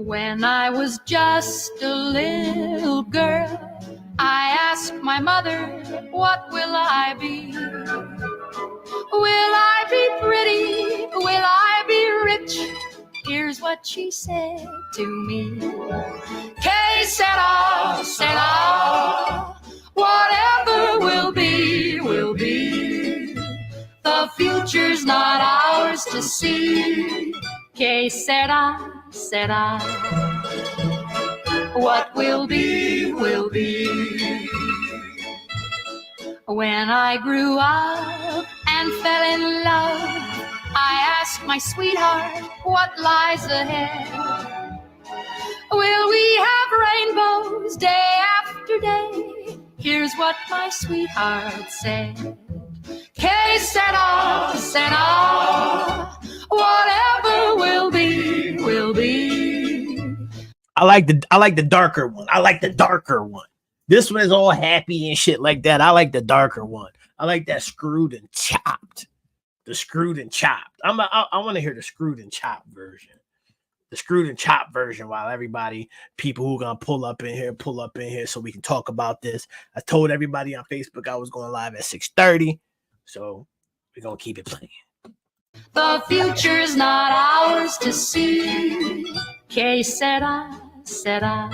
When I was just a little girl, I asked my mother, what will I be? Will I be pretty? Will I be rich? Here's what she said to me. Que sera, sera. Whatever will be, will be. The future's not ours to see. Que sera, sera. What will be, will be. When I grew up and fell in love, I asked my sweetheart, what lies ahead? Will we have rainbows day after day? Here's what my sweetheart said. Que sera, sera. Whatever will be, will be. I like the darker one. I like the darker one. This one is all happy and shit like that. I like the darker one. I like that screwed and chopped. The screwed and chopped. I want to hear the screwed and chopped version. The screwed and chopped version while people who are going to pull up in here so we can talk about this. I told everybody on Facebook I was going live at 6:30. So we're going to keep it playing. The future's not ours to see. Que sera, sera.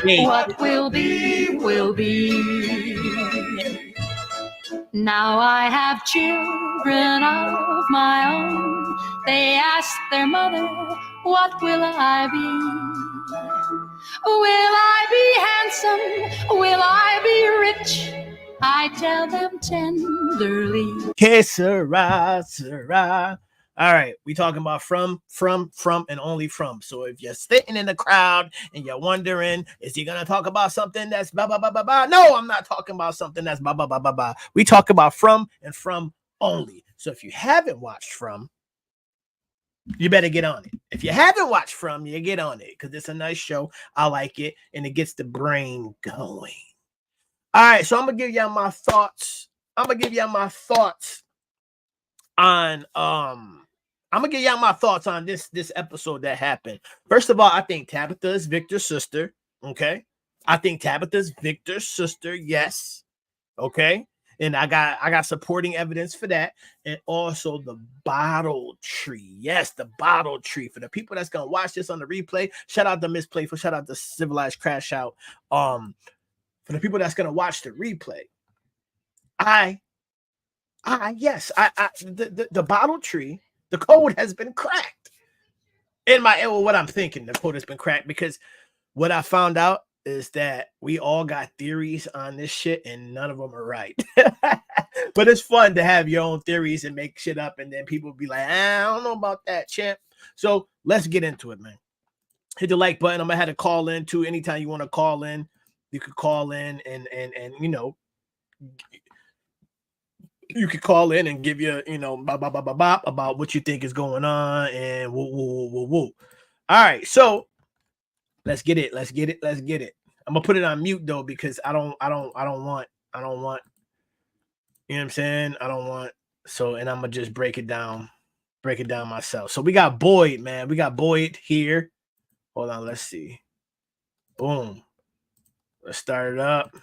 Hey. What will be, will be. Now I have children of my own. They ask their mother, what will I be? Will I be handsome? Will I be rich? I tell them tenderly. Que sera, sera. All right, we talking about from, and only from. So if you're sitting in the crowd and you're wondering, is he gonna talk about something that's blah blah blah blah blah? No, I'm not talking about something that's blah blah blah blah blah. We talk about from and from only. So if you haven't watched From, you better get on it. If you haven't watched From, you get on it because it's a nice show. I like it, and it gets the brain going. All right, so I'm gonna give y'all my thoughts. On I'm gonna give y'all my thoughts on this episode that happened. First of all, I think Tabitha is Victor's sister. Okay, I think Tabitha's Victor's sister. Yes. Okay, and I got supporting evidence for that, and also the bottle tree. Yes, the bottle tree. For the people that's gonna watch this on the replay, shout out to Miss Playful, shout out to Civilized Crash Out. For the people that's gonna watch the replay, the bottle tree. The code has been cracked. What I'm thinking, the code has been cracked because what I found out is that we all got theories on this shit and none of them are right. But it's fun to have your own theories and make shit up and then people be like, I don't know about that, champ. So let's get into it, man. Hit the like button. I'm gonna have to call in too. Anytime you want to call in, you could call in and you know. You could call in and give you, about what you think is going on and woo. All right, so let's get it. I'm gonna put it on mute though because I don't want. You know what I'm saying? So, and I'm gonna just break it down myself. So we got Boyd, man. We got Boyd here. Hold on, let's see. Boom. Let's start it up.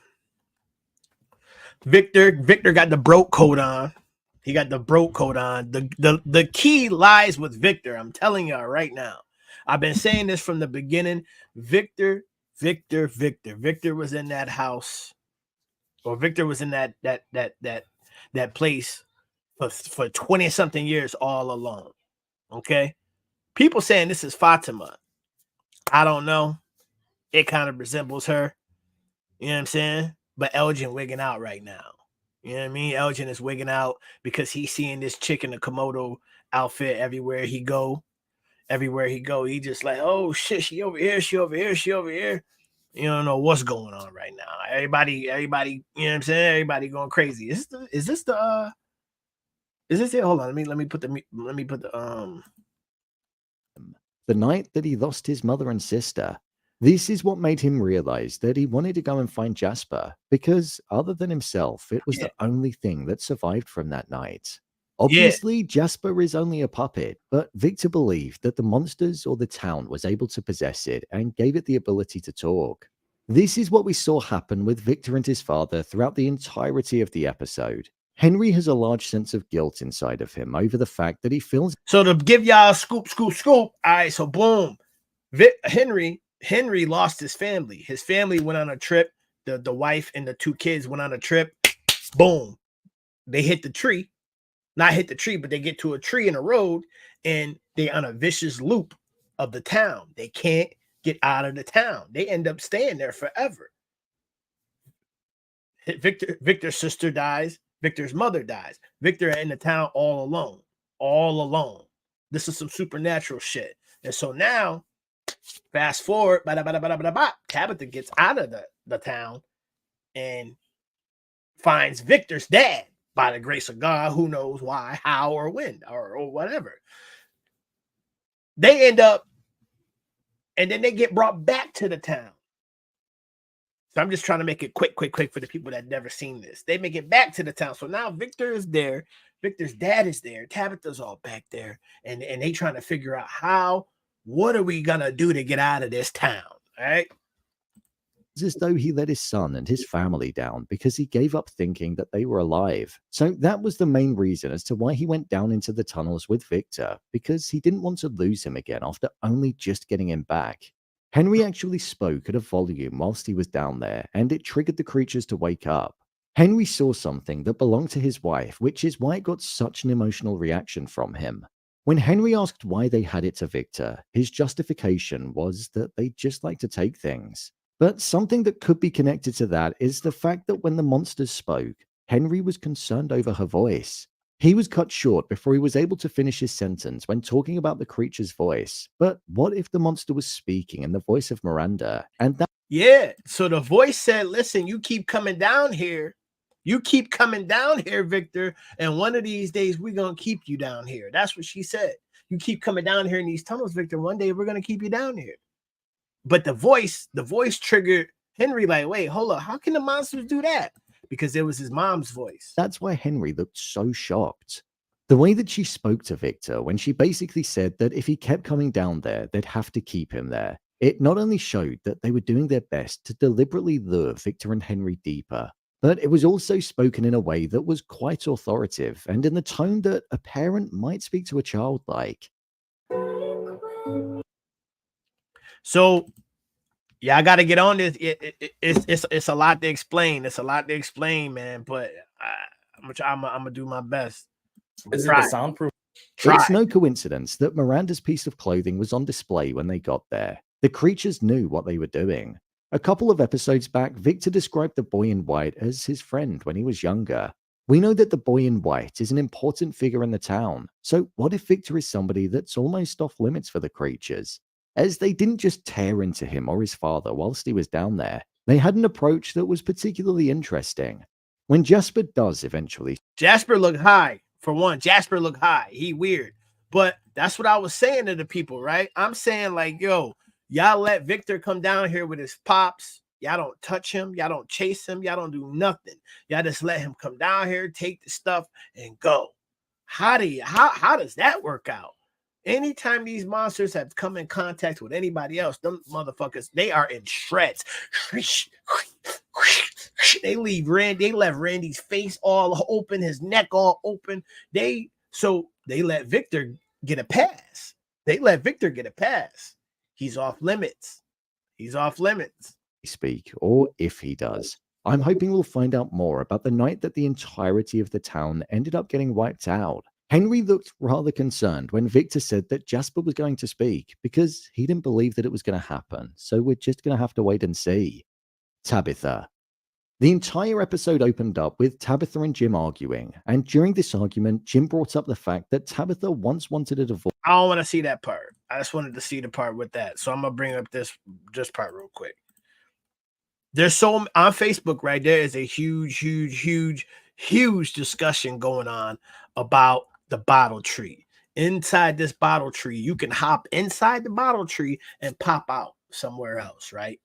Victor got the broke coat on. He got the broke coat on. The key lies with Victor. I'm telling y'all right now. I've been saying this from the beginning. Victor was in that house, or Victor was in that place for 20 something years all alone. Okay, people saying this is Fatima. I don't know. It kind of resembles her. You know what I'm saying? But Elgin wigging out right now. You know what I mean? Elgin is wigging out because he's seeing this chick in the Komodo outfit everywhere he go. He just like, oh shit, she over here. You don't know what's going on right now. Everybody, you know what I'm saying? Everybody going crazy. Is this it? Hold on, let me put the The night that he lost his mother and sister. This is what made him realize that he wanted to go and find Jasper because other than himself, it was the only thing that survived from that night. Obviously, Jasper is only a puppet, but Victor believed that the monsters or the town was able to possess it and gave it the ability to talk. This is what we saw happen with Victor and his father throughout the entirety of the episode. Henry has a large sense of guilt inside of him over the fact that he feels. So to give y'all a scoop. All right, so boom. Henry lost his family. His family went on a trip. The wife and the 2 kids went on a trip. Boom. They hit the tree. Not hit the tree, but they get to a tree in a road and they on a vicious loop of the town. They can't get out of the town. They end up staying there forever. Victor's sister dies. Victor's mother dies. Victor in the town all alone. This is some supernatural shit. And so now, fast forward, Tabitha gets out of the town and finds Victor's dad. By the grace of God, who knows why, how, or when, or whatever. They end up, and then they get brought back to the town. So I'm just trying to make it quick for the people that never seen this. They make it back to the town. So now Victor is there. Victor's dad is there. Tabitha's all back there. And they trying to figure out what are we going to do to get out of this town, all right? As though he let his son and his family down because he gave up thinking that they were alive. So that was the main reason as to why he went down into the tunnels with Victor, because he didn't want to lose him again after only just getting him back. Henry actually spoke at a volume whilst he was down there, and it triggered the creatures to wake up. Henry saw something that belonged to his wife, which is why it got such an emotional reaction from him. When Henry asked why they had it to Victor, his justification was that they just like to take things. But something that could be connected to that is the fact that when the monsters spoke, Henry was concerned over her voice. He was cut short before he was able to finish his sentence when talking about the creature's voice. But what if the monster was speaking in the voice of Miranda? And that. Yeah, so the voice said, listen, you keep coming down here. You keep coming down here, Victor, and one of these days we're going to keep you down here. That's what she said. You keep coming down here in these tunnels, Victor. One day we're going to keep you down here. But the voice triggered Henry like, wait, hold up. How can the monsters do that? Because it was his mom's voice. That's why Henry looked so shocked. The way that she spoke to Victor when she basically said that if he kept coming down there, they'd have to keep him there. It not only showed that they were doing their best to deliberately lure Victor and Henry deeper, but it was also spoken in a way that was quite authoritative and in the tone that a parent might speak to a child like. So, yeah, I got to get on this. It's a lot to explain. It's a lot to explain, man. But I'm gonna do my best. Is it the soundproof? It's no coincidence that Miranda's piece of clothing was on display when they got there. The creatures knew what they were doing. A couple of episodes back, Victor described the boy in white as his friend when he was younger. We know that the boy in white is an important figure in the town. So what if Victor is somebody that's almost off limits for the creatures? As they didn't just tear into him or his father whilst he was down there, they had an approach that was particularly interesting. When Jasper does eventually... Jasper looked high, for one. Jasper looked high. He weird. But that's what I was saying to the people, right? I'm saying like, yo, y'all let Victor come down here with his pops. Y'all don't touch him. Y'all don't chase him. Y'all don't do nothing. Y'all just let him come down here, take the stuff, and go. How does that work out? Anytime these monsters have come in contact with anybody else, them motherfuckers, they are in shreds. They left Randy's face all open, his neck all open. They let Victor get a pass. He's off limits. Speak, or if he does. I'm hoping we'll find out more about the night that the entirety of the town ended up getting wiped out. Henry looked rather concerned when Victor said that Jasper was going to speak because he didn't believe that it was going to happen. So we're just going to have to wait and see. Tabitha. The entire episode opened up with Tabitha and Jim arguing. And during this argument, Jim brought up the fact that Tabitha once wanted a divorce. I don't want to see that part. I just wanted to see the part with that. So I'm going to bring up this part real quick. There's on Facebook, right? There is a huge discussion going on about the bottle tree. Inside this bottle tree, you can hop inside the bottle tree and pop out somewhere else, right?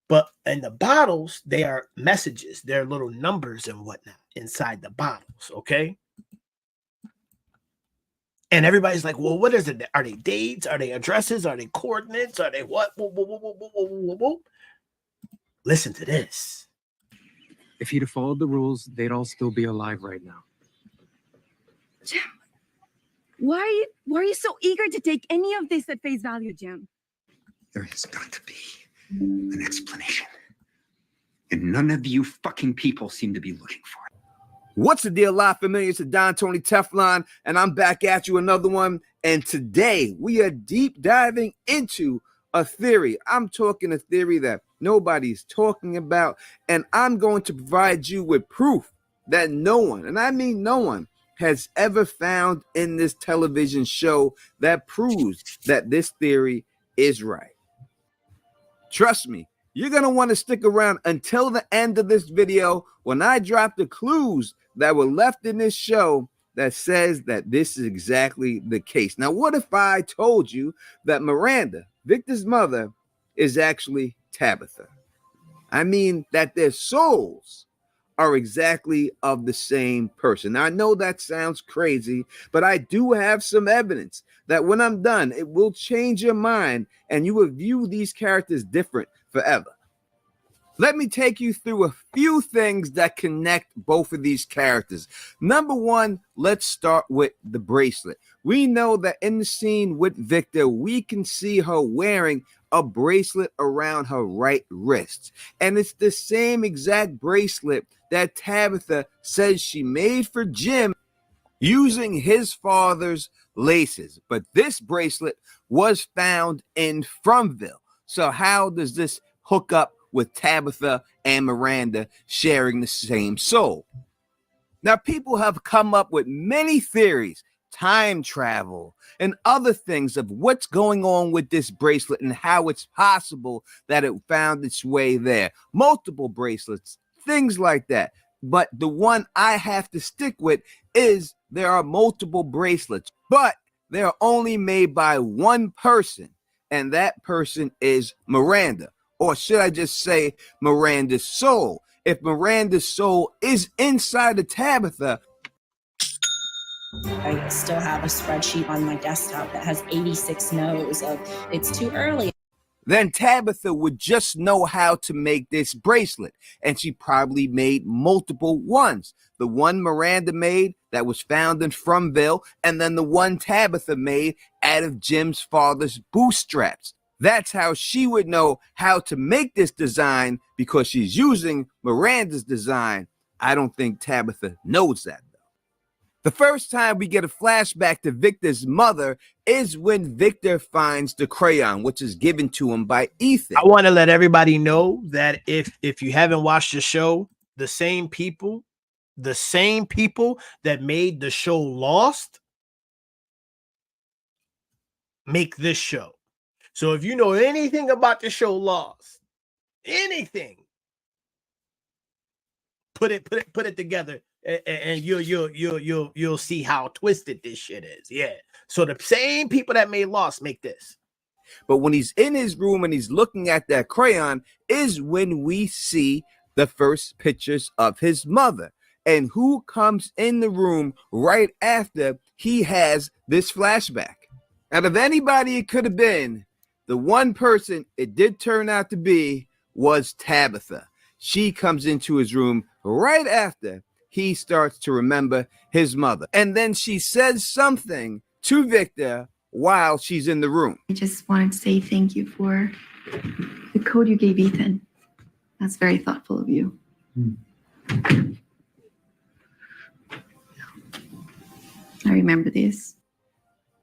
But in the bottles, they are messages. They're little numbers and whatnot inside the bottles, okay? And everybody's like, well, what is it? Are they dates? Are they addresses? Are they coordinates? Are they what? Whoa, whoa, whoa, whoa, whoa, whoa, whoa. Listen to this. If he'd have followed the rules, they'd all still be alive right now. Jim, why are you so eager to take any of this at face value, Jim? There has got to be an explanation. And none of you fucking people seem to be looking for it. What's the deal, live familiar? It's Don Tony Teflon, and I'm back at you another one. And today we are deep diving into a theory. I'm talking a theory that nobody's talking about, and I'm going to provide you with proof that no one, and I mean no one, has ever found in this television show that proves that this theory is right. Trust me, you're going to want to stick around until the end of this video when I drop the clues that were left in this show that says that this is exactly the case. Now, what if I told you that Miranda, Victor's mother, is actually Tabitha? I mean that their souls are exactly of the same person. Now, I know that sounds crazy, but I do have some evidence that when I'm done, it will change your mind and you will view these characters different forever. Let me take you through a few things that connect both of these characters. Number one, let's start with the bracelet. We know that in the scene with Victor, we can see her wearing a bracelet around her right wrist. And it's the same exact bracelet that Tabitha says she made for Jim using his father's laces. But this bracelet was found in Fromville. So how does this hook up with Tabitha and Miranda sharing the same soul? Now, people have come up with many theories, time travel, and other things of what's going on with this bracelet and how it's possible that it found its way there. Multiple bracelets, things like that. But the one I have to stick with is there are multiple bracelets, but they're only made by one person, and that person is Miranda. Or should I just say Miranda's soul? If Miranda's soul is inside of Tabitha. I still have a spreadsheet on my desktop that has 86 no's of it's too early. Then Tabitha would just know how to make this bracelet. And she probably made multiple ones. The one Miranda made that was found in Fromville, and then the one Tabitha made out of Jim's father's bootstraps. That's how she would know how to make this design because she's using Miranda's design. I don't think Tabitha knows that, though. The first time we get a flashback to Victor's mother is when Victor finds the crayon, which is given to him by Ethan. I want to let everybody know that if you haven't watched the show, the same people that made the show Lost make this show. So if you know anything about the show Lost, anything, put it together, and you'll see how twisted this shit is. Yeah. So the same people that made Lost make this. But when he's in his room and he's looking at that crayon is when we see the first pictures of his mother. And who comes in the room right after he has this flashback? Out of anybody it could have been, the one person it did turn out to be was Tabitha. She comes into his room right after he starts to remember his mother. And then she says something to Victor while she's in the room. I just wanted to say thank you for the code you gave Ethan. That's very thoughtful of you. I remember these.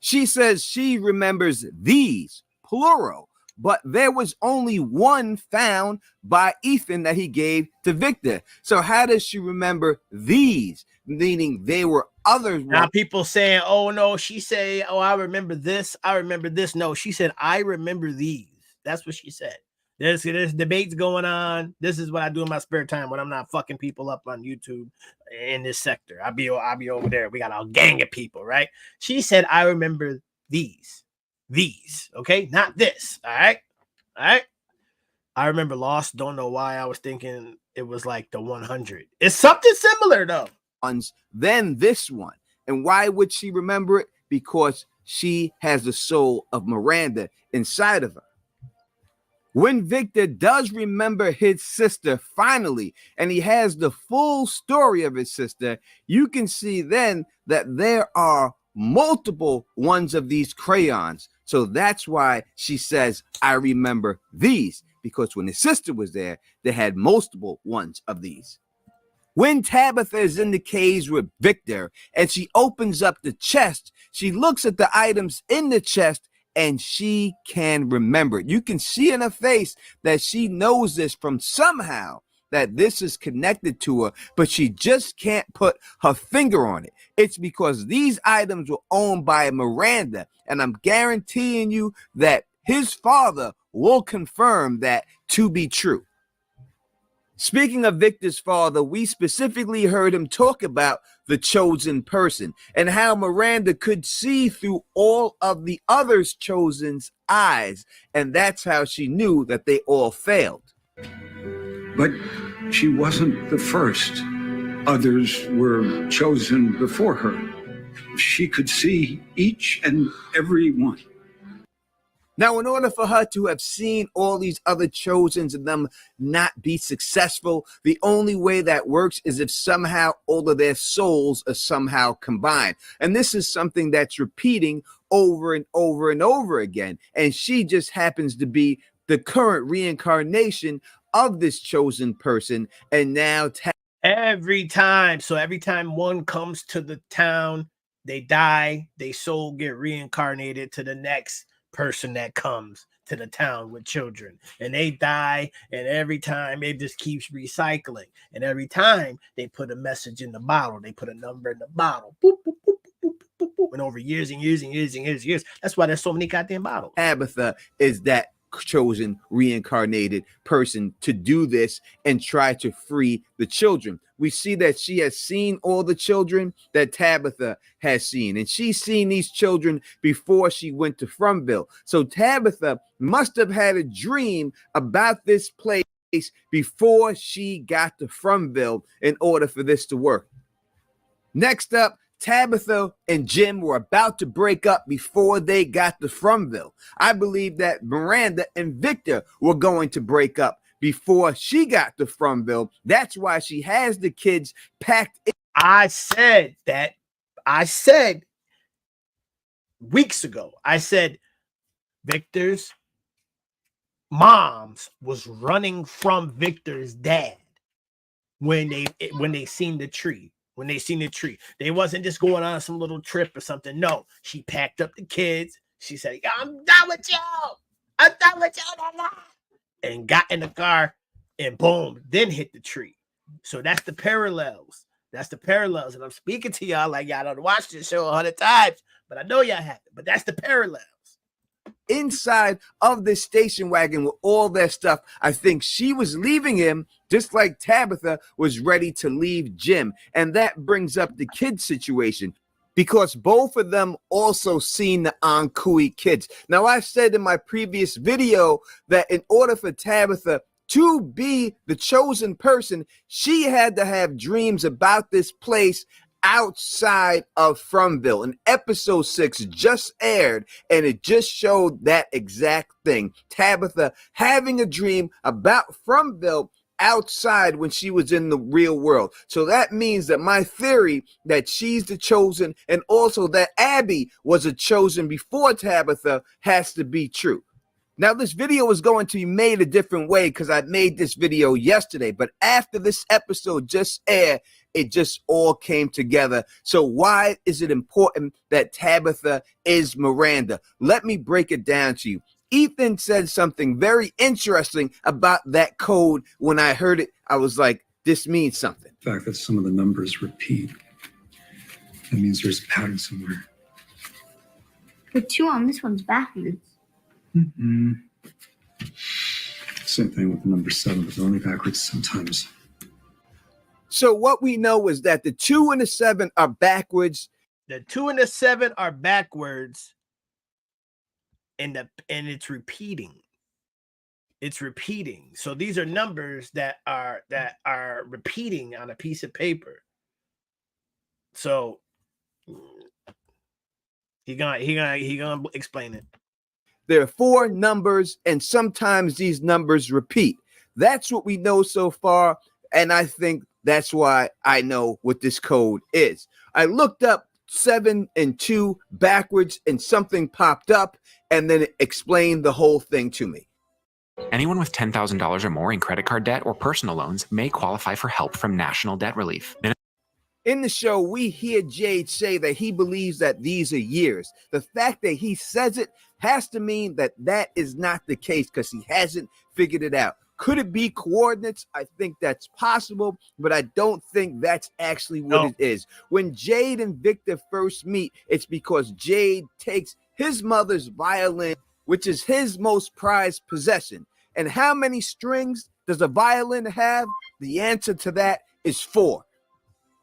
She says she remembers these, plural, but there was only one found by Ethan that he gave to Victor. So how does she remember these? Meaning they were others. Now people saying, oh no, she said, oh, I remember this. I remember this. No, she said, I remember these. That's what she said. There's debates going on. This is what I do in my spare time when I'm not fucking people up on YouTube in this sector. I'll be over there. We got a gang of people, right? She said, I remember these, okay? Not this, all right? I remember Lost. Don't know why I was thinking it was like the 100. It's something similar though. Than this one. And why would she remember it? Because she has the soul of Miranda inside of her. When Victor does remember his sister finally, and he has the full story of his sister, you can see then that there are multiple ones of these crayons. So that's why she says, I remember these, because when his sister was there, they had multiple ones of these. When Tabitha is in the caves with Victor and she opens up the chest, she looks at the items in the chest and she can remember it. You can see in her face that she knows this from somehow, that this is connected to her, but she just can't put her finger on it. It's because these items were owned by Miranda, and I'm guaranteeing you that his father will confirm that to be true. Speaking of Victor's father, we specifically heard him talk about the chosen person and how Miranda could see through all of the others' chosen's eyes, and that's how she knew that they all failed. But she wasn't the first. Others were chosen before her. She could see each and every one. Now, in order for her to have seen all these other chosens and them not be successful, the only way that works is if somehow all of their souls are somehow combined. And this is something that's repeating over and over and over again. And she just happens to be the current reincarnation of this chosen person. And now Every time. So every time one comes to the town, they die, they soul get reincarnated to the next person that comes to the town with children, and they die, and every time it just keeps recycling, and every time they put a message in the bottle, they put a number in the bottle, boop, boop, boop, boop, boop, boop, boop, and over years and years and years and years and years. That's why there's so many goddamn bottles. Tabitha is that chosen reincarnated person to do this and try to free the children. We see that she has seen all the children that Tabitha has seen, and she's seen these children before she went to Frumville. So Tabitha must have had a dream about this place before she got to Frumville in order for this to work. Next up, Tabitha and Jim were about to break up before they got to Frumville. I believe that Miranda and Victor were going to break up before she got to Frumville. That's why she has the kids packed in. I said weeks ago, I said Victor's moms was running from Victor's dad when they seen the tree. When they seen the tree, they wasn't just going on some little trip or something. No, she packed up the kids. She said, I'm done with you. I'm done with you. And got in the car and boom, then hit the tree. So that's the parallels. That's the parallels. And I'm speaking to y'all like y'all done watched this show 100 times, but I know y'all haven't. But that's the parallels. Inside of this station wagon with all their stuff. I think she was leaving him just like Tabitha was ready to leave Jim. And that brings up the kid situation, because both of them also seen the Ankui kids. Now, I said in my previous video that in order for Tabitha to be the chosen person, she had to have dreams about this place outside of Frumville. And episode 6 just aired, and it just showed that exact thing. Tabitha having a dream about Frumville outside when she was in the real world. So that means that my theory that she's the chosen, and also that Abby was a chosen before Tabitha, has to be true. Now, this video is going to be made a different way because I made this video yesterday, but after this episode just aired, it just all came together. So why is it important that Tabitha is Miranda? Let me break it down to you. Ethan said something very interesting about that code. When I heard it, I was like, this means something. The fact that some of the numbers repeat, that means there's a pattern somewhere. The 2 on this one's backwards. Mm-hmm. Same thing with the number 7, but they're only backwards sometimes. So what we know is that the 2 and the 7 are backwards. The 2 and the 7 are backwards, and it's repeating. It's repeating. So these are numbers that are repeating on a piece of paper. So he gonna explain it. There are 4 numbers, and sometimes these numbers repeat. That's what we know so far, and I think that's why I know what this code is. I looked up 7 and 2 backwards, and something popped up, and then it explained the whole thing to me. Anyone with $10,000 or more in credit card debt or personal loans may qualify for help from National Debt Relief. In the show, we hear Jade say that he believes that these are years. The fact that he says it has to mean that that is not the case because he hasn't figured it out. Could it be coordinates? I think that's possible, but I don't think that's actually what it is. When Jade and Victor first meet, it's because Jade takes his mother's violin, which is his most prized possession. And how many strings does a violin have? The answer to that is 4.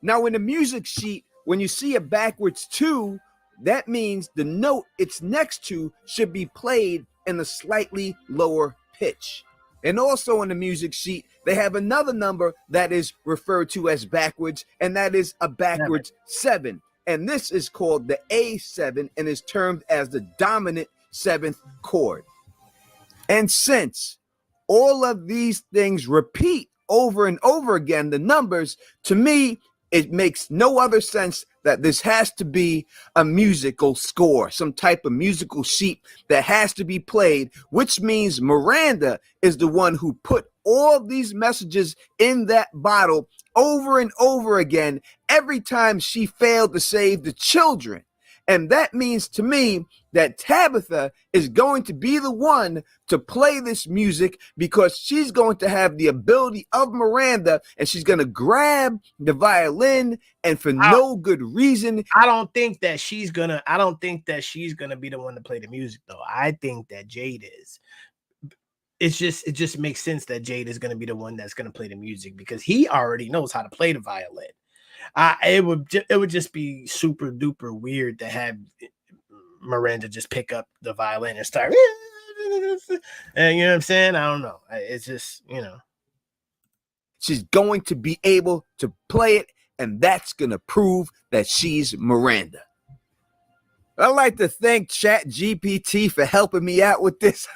Now, in the music sheet, when you see a backwards 2, that means the note it's next to should be played in a slightly lower pitch. And also in the music sheet, they have another number that is referred to as backwards, and that is a backwards 7. And this is called the A7 and is termed as the dominant 7th chord. And since all of these things repeat over and over again, the numbers, to me, it makes no other sense that this has to be a musical score, some type of musical sheet that has to be played, which means Miranda is the one who put all these messages in that bottle over and over again every time she failed to save the children. And that means to me that Tabitha is going to be the one to play this music because she's going to have the ability of Miranda and she's going to grab the violin and for no good reason. I don't think that she's going to be the one to play the music though. I think that Jade is. It just makes sense that Jade is going to be the one that's going to play the music because he already knows how to play the violin. It would just be super duper weird to have Miranda just pick up the violin and start, and you know what I'm saying? I don't know. It's just, she's going to be able to play it, and that's going to prove that she's Miranda. I'd like to thank ChatGPT for helping me out with this.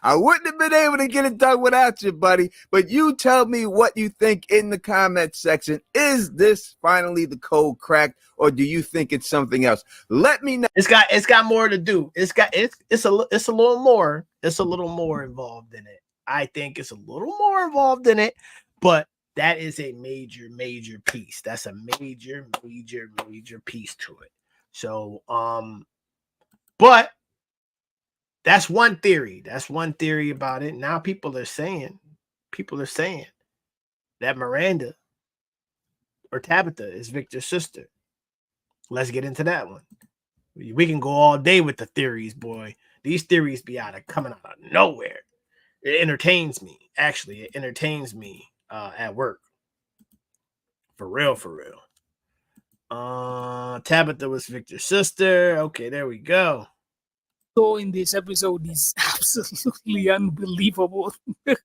I wouldn't have been able to get it done without you, buddy. But you tell me what you think in the comment section. Is this finally the code cracked, or do you think it's something else? Let me know. It's got more to do. It's a little more. It's a little more involved in it. I think it's a little more involved in it, but that is a major piece. That's a major piece to it. So, but that's one theory. That's one theory about it. Now people are saying that Miranda or Tabitha is Victor's sister. Let's get into that one. We can go all day with the theories, boy. These theories be coming out of nowhere. It entertains me. Actually, it entertains me at work. For real. Tabitha was Victor's sister. Okay, there we go. So in this episode is absolutely unbelievable. What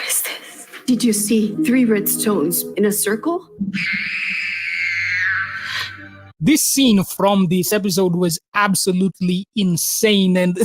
is this? Did you see 3 red stones in a circle? This scene from this episode was absolutely insane, and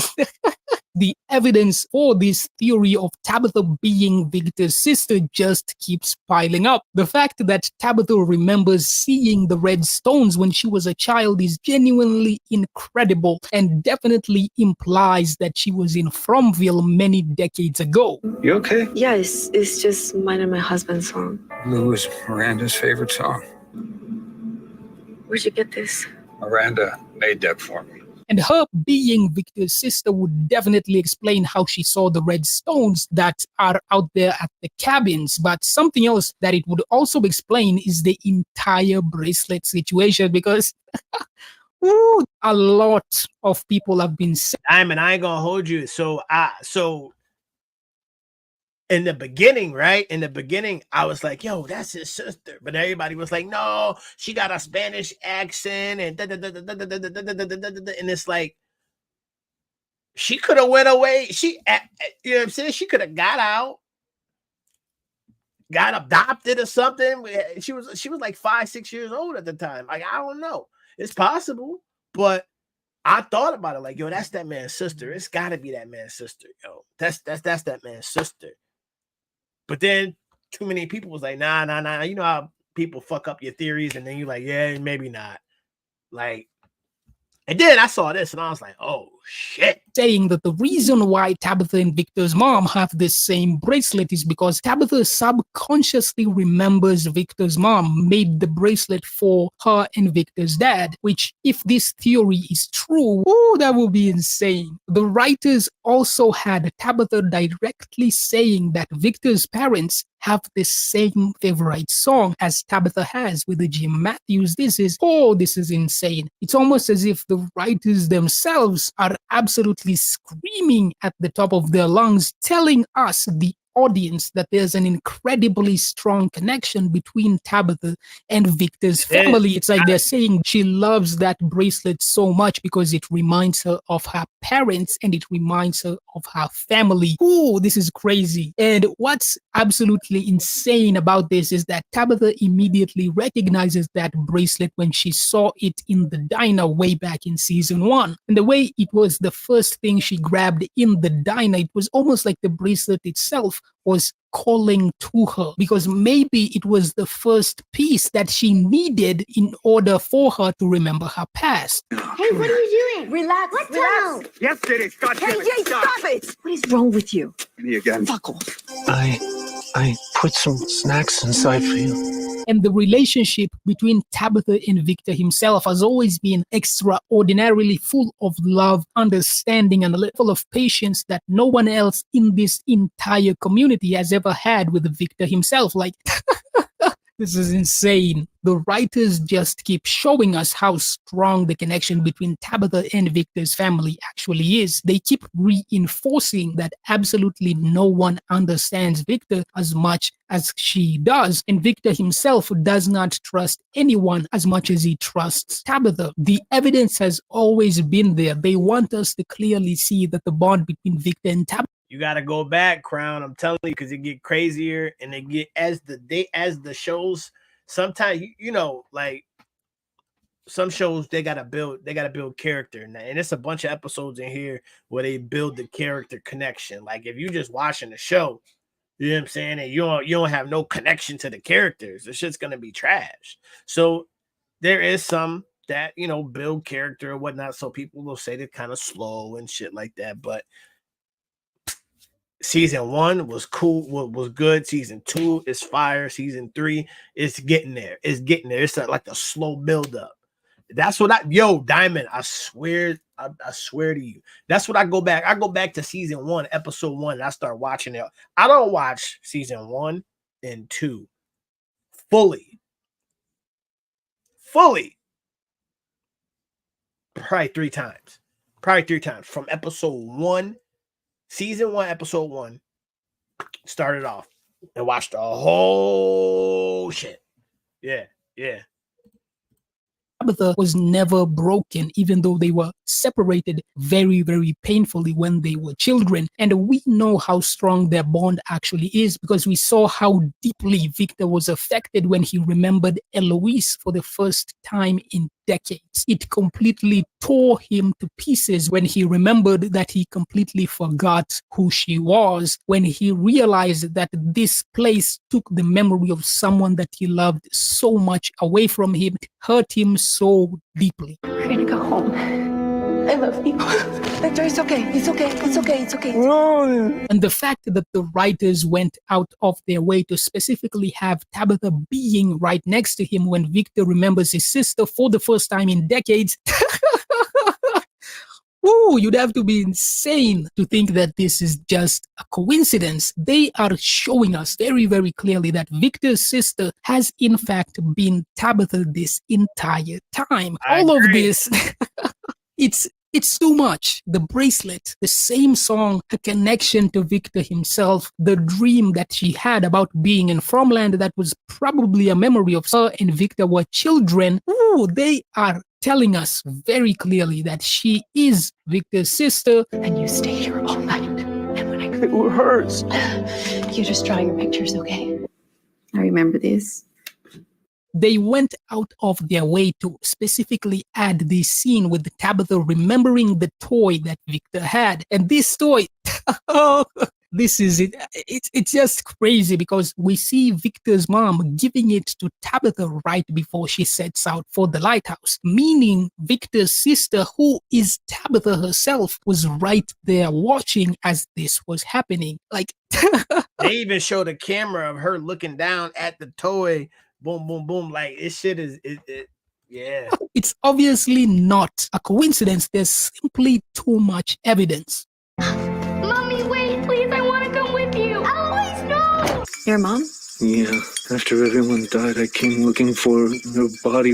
the evidence for this theory of Tabitha being Victor's sister just keeps piling up. The fact that Tabitha remembers seeing the red stones when she was a child is genuinely incredible and definitely implies that she was in Fromville many decades ago. You okay? Yes, it's just mine and my husband's song. Blue is Miranda's favorite song. Where'd you get this? Miranda made that for me. And her being Victor's sister would definitely explain how she saw the red stones that are out there at the cabins. But something else that it would also explain is the entire bracelet situation, because a lot of people have been saying. Diamond, I ain't gonna hold you. So in the beginning, right? In the beginning, I was like, yo, that's his sister. But everybody was like, no, she got a Spanish accent and and it's like, She could have went away. You know what I'm saying? She could have got out, got adopted or something. She was like 5, 6 years old at the time. Like, I don't know. It's possible, but I thought about it like, yo, that's that man's sister. It's got to be that man's sister, yo. That's that man's sister. But then too many people was like, nah. You know how people fuck up your theories, and then you're like, yeah, maybe not. Like, and then I saw this, and I was like, oh shit. Saying that the reason why Tabitha and Victor's mom have the same bracelet is because Tabitha subconsciously remembers Victor's mom made the bracelet for her and Victor's dad, which, if this theory is true, that would be insane. The writers also had Tabitha directly saying that Victor's parents have the same favorite song as Tabitha has with the Jim Matthews. This is insane. It's almost as if the writers themselves are absolutely screaming at the top of their lungs, telling us, the audience, that there's an incredibly strong connection between Tabitha and Victor's family. It's like they're saying she loves that bracelet so much because it reminds her of her parents and it reminds her of her family. This is crazy. And what's absolutely insane about this is that Tabitha immediately recognizes that bracelet when she saw it in the diner way back in season 1. And the way it was the first thing she grabbed in the diner, it was almost like the bracelet itself was calling to her, because maybe it was the first piece that she needed in order for her to remember her past. Hey, what are you doing? Relax. Relax. Yes, it is. God damn Hey, it. Jay, stop it. What is wrong with you? Me again. Fuck off. I put some snacks inside for you. And the relationship between Tabitha and Victor himself has always been extraordinarily full of love, understanding, and a level of patience that no one else in this entire community has ever had with Victor himself. Like, this is insane. The writers just keep showing us how strong the connection between Tabitha and Victor's family actually is. They keep reinforcing that absolutely no one understands Victor as much as she does. And Victor himself does not trust anyone as much as he trusts Tabitha. The evidence has always been there. They want us to clearly see that the bond between Victor and Tabitha. You got to go back, Crown. I'm telling you, because it get crazier, and they get as the shows. Sometimes you know, like some shows, they gotta build character, and it's a bunch of episodes in here where they build the character connection. Like if you just watching the show, you know what I'm saying, and you don't have no connection to the characters, it's just gonna be trash. So there is some that, you know, build character or whatnot. So people will say they're kind of slow and shit like that, but season 1 was cool, was good. Season 2 is fire. Season 3 is getting there. It's like a slow build up. That's what Diamond, I swear to you. That's what I go back. I go back to season 1, episode 1, and I start watching it. I don't watch season 1 and 2 fully. Probably three times from episode 1. Season 1, episode 1, started off and watched the whole shit. Yeah. Tabitha was never broken, even though they were separated very, very painfully when they were children. And we know how strong their bond actually is because we saw how deeply Victor was affected when he remembered Eloise for the first time in decades. It completely tore him to pieces when he remembered that he completely forgot who she was, when he realized that this place took the memory of someone that he loved so much away from him. It hurt him so deeply. We're gonna go home. I love you. Victor, it's okay. It's okay. And the fact that the writers went out of their way to specifically have Tabitha being right next to him when Victor remembers his sister for the first time in decades. You'd have to be insane to think that this is just a coincidence. They are showing us very, very clearly that Victor's sister has in fact been Tabitha this entire time. All of this, it's too much. The bracelet, the same song, her connection to Victor himself, the dream that she had about being in Fromland that was probably a memory of her and Victor were children. They are telling us very clearly that she is Victor's sister. And you stayed here all night. And when I They were hers. you just draw your pictures, okay? I remember this. They went out of their way to specifically add this scene with Tabitha remembering the toy that Victor had. And this toy, oh, this is it. It's just crazy because we see Victor's mom giving it to Tabitha right before she sets out for the lighthouse, meaning Victor's sister, who is Tabitha herself, was right there watching as this was happening. Like, They even showed a camera of her looking down at the toy. Boom, boom, boom. Like, this shit is, yeah. it's obviously not a coincidence. There's simply too much evidence. Mommy, wait, please. I want to come with you. Always no. Your mom? Yeah, after everyone died, I came looking for her body.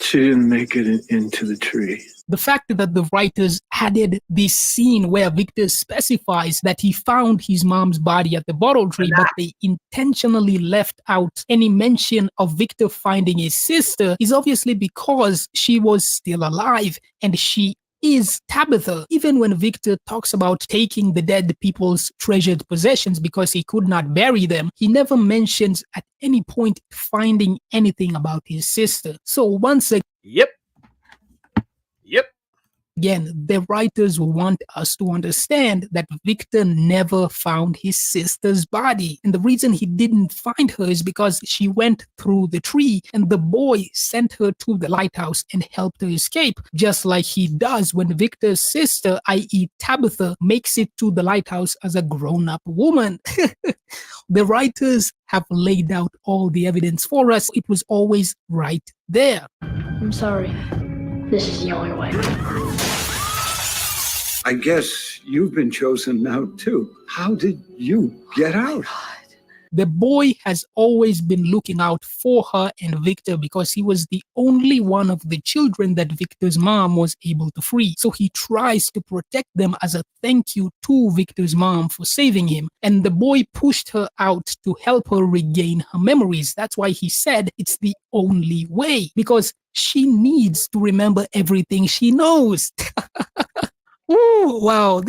She didn't make it into the tree. The fact that the writers added this scene where Victor specifies that he found his mom's body at the bottle tree, but they intentionally left out any mention of Victor finding his sister is obviously because she was still alive and she is Tabitha. Even when Victor talks about taking the dead people's treasured possessions because he could not bury them, he never mentions at any point finding anything about his sister. So once again, Yep. Again, the writers want us to understand that Victor never found his sister's body. And the reason he didn't find her is because she went through the tree and the boy sent her to the lighthouse and helped her escape, just like he does when Victor's sister, i.e. Tabitha, makes it to the lighthouse as a grown-up woman. The writers have laid out all the evidence for us. It was always right there. I'm sorry. This is the only way. I guess you've been chosen now too. How did you get out? The boy has always been looking out for her and Victor because he was the only one of the children that Victor's mom was able to free. So he tries to protect them as a thank you to Victor's mom for saving him. And the boy pushed her out to help her regain her memories. That's why he said it's the only way, because she needs to remember everything she knows. Ooh, wow,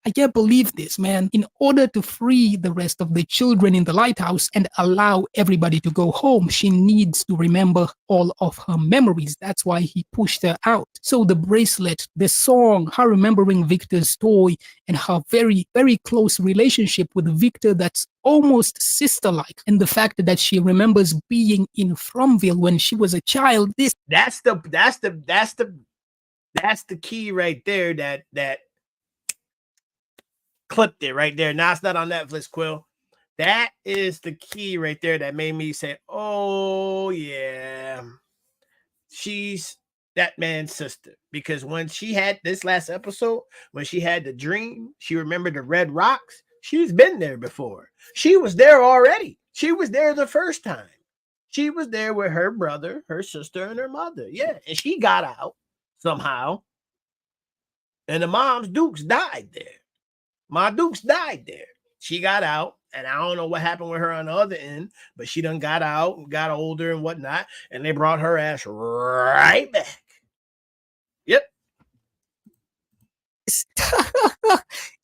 I can't believe this, man. In order to free the rest of the children in the lighthouse and allow everybody to go home, she needs to remember all of her memories. That's why he pushed her out. So the bracelet, the song, her remembering Victor's toy, and her very, very close relationship with Victor that's almost sister-like, and the fact that she remembers being in Fromville when she was a child, That's the key right there that clipped it right there. Now it's not on Netflix, Quill. That is the key right there that made me say, oh yeah, she's that man's sister. Because when she had this last episode, when she had the dream, she remembered the red rocks. She's been there before. She was there already. She was there the first time. She was there with her brother, her sister, and her mother. Yeah, and she got out somehow. And the mom's Dukes died there. My Dukes died there. She got out, and I don't know what happened with her on the other end, but she done got out and got older and whatnot, and they brought her ass right back. Yep.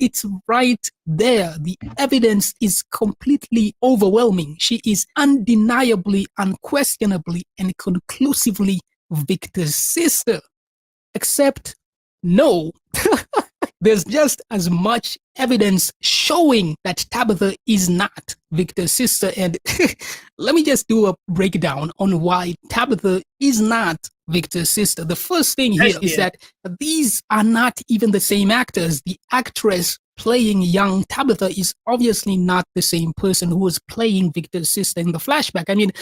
It's right there. The evidence is completely overwhelming. She is undeniably, unquestionably, and conclusively Victor's sister. Except, no. There's just as much evidence showing that Tabitha is not Victor's sister. And let me just do a breakdown on why Tabitha is not Victor's sister. The first thing here is that these are not even the same actors. The actress playing young Tabitha is obviously not the same person who was playing Victor's sister in the flashback. I mean,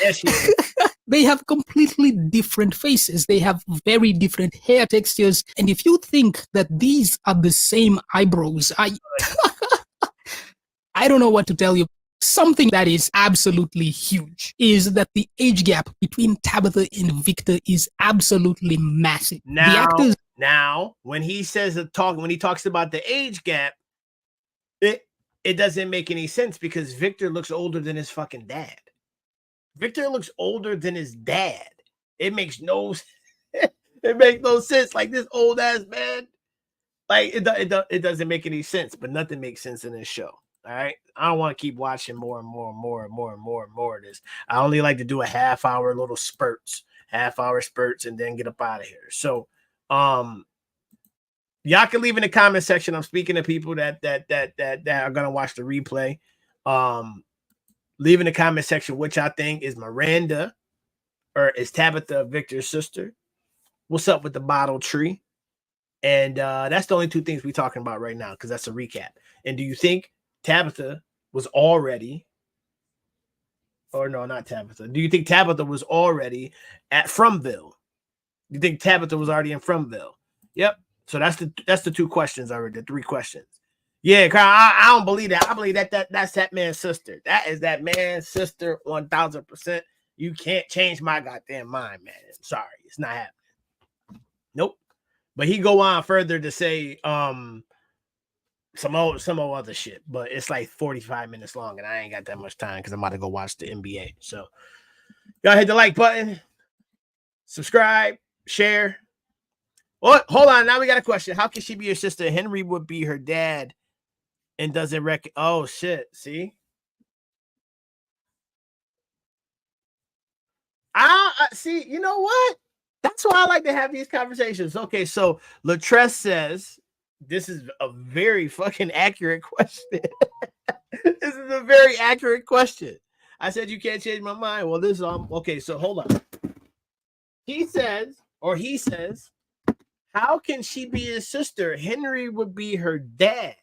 they have completely different faces. They have very different hair textures. And if you think that these are the same eyebrows, I don't know what to tell you. Something that is absolutely huge is that the age gap between Tabitha and Victor is absolutely massive. Now, when he says when he talks about the age gap, it doesn't make any sense because Victor looks older than his fucking dad. Victor looks older than his dad. It makes no It makes no sense. Like this old ass man. Like it doesn't make any sense, but nothing makes sense in this show. All right. I don't want to keep watching more and more and more and more and more and more of this. I only like to do a half-hour little spurts, and then get up out of here. So y'all can leave in the comment section. I'm speaking to people that are gonna watch the replay. Leave in the comment section which I think is Miranda or is Tabitha Victor's sister. What's up with the bottle tree? And that's the only two things we're talking about right now, because that's a recap. And do you think Tabitha was already, or no, not Tabitha. Do you think Tabitha was already at Fromville? You think Tabitha was already in Fromville? Yep. So that's the two questions already, the three questions. Yeah, I don't believe that. I believe that's that man's sister. That is that man's sister 1000%. You can't change my goddamn mind, man. Sorry, it's not happening. Nope. But he go on further to say some other shit, but it's like 45 minutes long, and I ain't got that much time because I'm about to go watch the NBA. So y'all hit the like button, subscribe, share. Oh, hold on. Now we got a question. How can she be your sister? Henry would be her dad and doesn't reckon. Oh, shit. See? See, you know what? That's why I like to have these conversations. Okay, so Latress says, this is a very fucking accurate question. This is a very accurate question. I said, you can't change my mind. Well, this is okay, so hold on. He says, how can she be his sister? Henry would be her dad.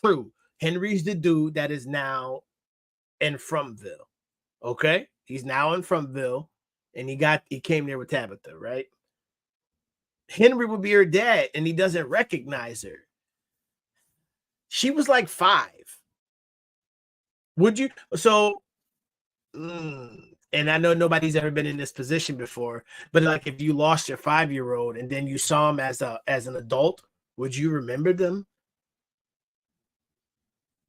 True. Henry's the dude that is now in Fromville. Okay? He's now in Fromville, and he came there with Tabitha, right? Henry would be her dad, and he doesn't recognize her. She was like 5. Would you? So, and I know nobody's ever been in this position before, but like if you lost your 5-year-old and then you saw him as an adult, would you remember them?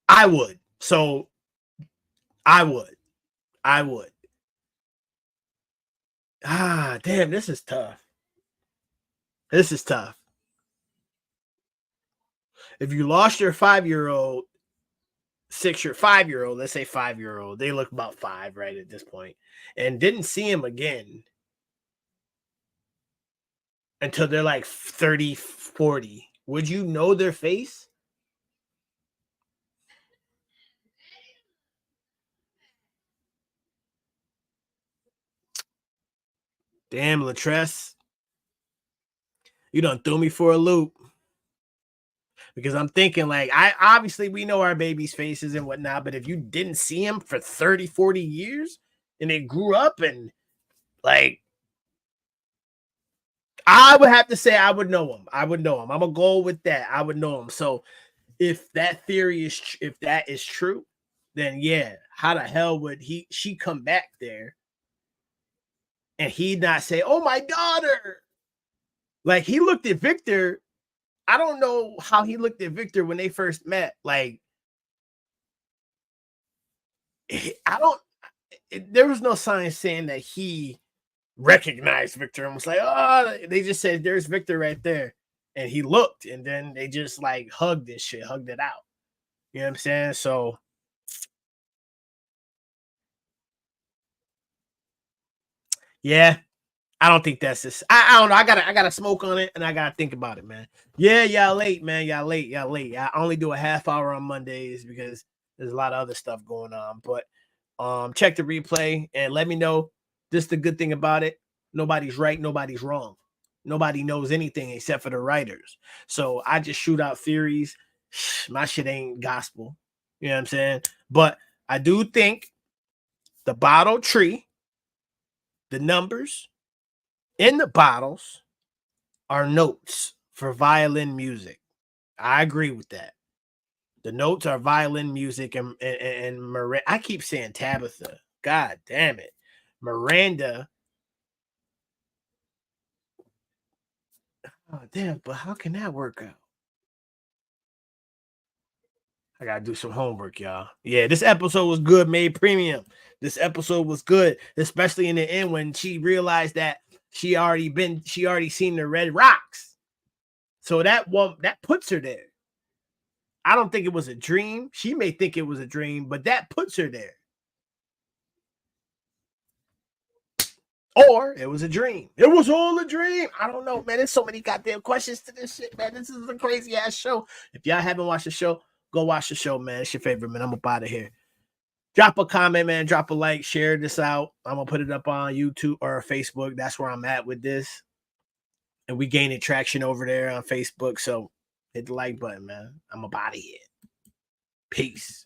I would. So I would. Damn, this is tough. If you lost your 5-year-old, 5-year-old, let's say 5-year-old, they look about 5 right at this point, and didn't see him again until they're like 30, 40, would you know their face? Damn, Latress. You done threw me for a loop. Because I'm thinking, like, we know our baby's faces and whatnot, but if you didn't see him for 30, 40 years and they grew up and, like, I would have to say I would know him. I'm going to go with that. I would know him. So if that theory is true, then yeah, how the hell would she come back there and he not say, oh, my daughter? Like, he looked at Victor. I don't know how he looked at Victor when they first met. Like, there was no sign saying that he recognized Victor and was like, oh, they just said there's Victor right there. And he looked, and then they just like hugged it out. You know what I'm saying? So yeah, I don't think that's this. I don't know. I gotta smoke on it and I gotta think about it, man. Yeah, y'all late, man. Y'all late. I only do a half hour on Mondays because there's a lot of other stuff going on. But check the replay and let me know. This is the good thing about it. Nobody's right, nobody's wrong. Nobody knows anything except for the writers. So I just shoot out theories. My shit ain't gospel. You know what I'm saying? But I do think the bottle tree, the numbers in the bottles are notes for violin music. I agree with that. The notes are violin music and Miranda. I keep saying Tabitha. God damn it. Miranda. Oh, damn, but how can that work out? I gotta do some homework, y'all. Yeah, this episode was good, made premium. This episode was good, especially in the end when she realized that She already seen the red rocks. So that puts her there. I don't think it was a dream. She may think it was a dream, but that puts her there. Or it was a dream. It was all a dream. I don't know, man. There's so many goddamn questions to this shit, man. This is a crazy ass show. If y'all haven't watched the show, go watch the show, man. It's your favorite, man. I'm up out of here. Drop a comment, man. Drop a like. Share this out. I'm gonna put it up on YouTube or Facebook. That's where I'm at with this. And we gaining traction over there on Facebook. So hit the like button, man. I'm up out of here. Peace.